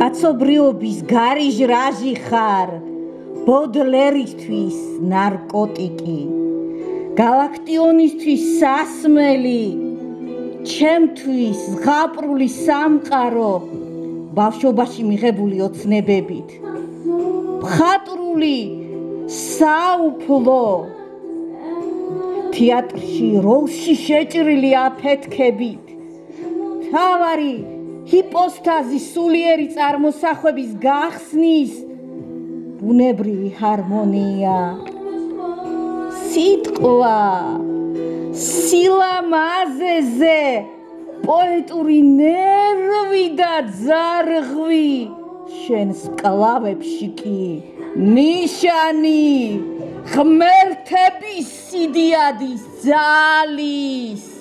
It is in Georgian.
კაცობრიობის გარიჟ-რაჟი ხარ, ბოდლერისთვის ნარკოტიკი, გალაქტიონისთვის სასმელი, ჩემთვის ზღაპრული სამყარო, ბავშვობაში მიღებული ოცნებებით, მხატვრული საუფლო, თეატრში როლში შეჭრილი აფეთქებით, თავარი ჰიპოსტაზი სულიერი წარმოსახვების გახსნის ბუნებრივი ჰარმონია, სიტყვა სილამაზეზე პოეტური ნერვი და ძარღვი, შენს კლავებში კი ნიშანი ღმერთების სიდიადის ძალის.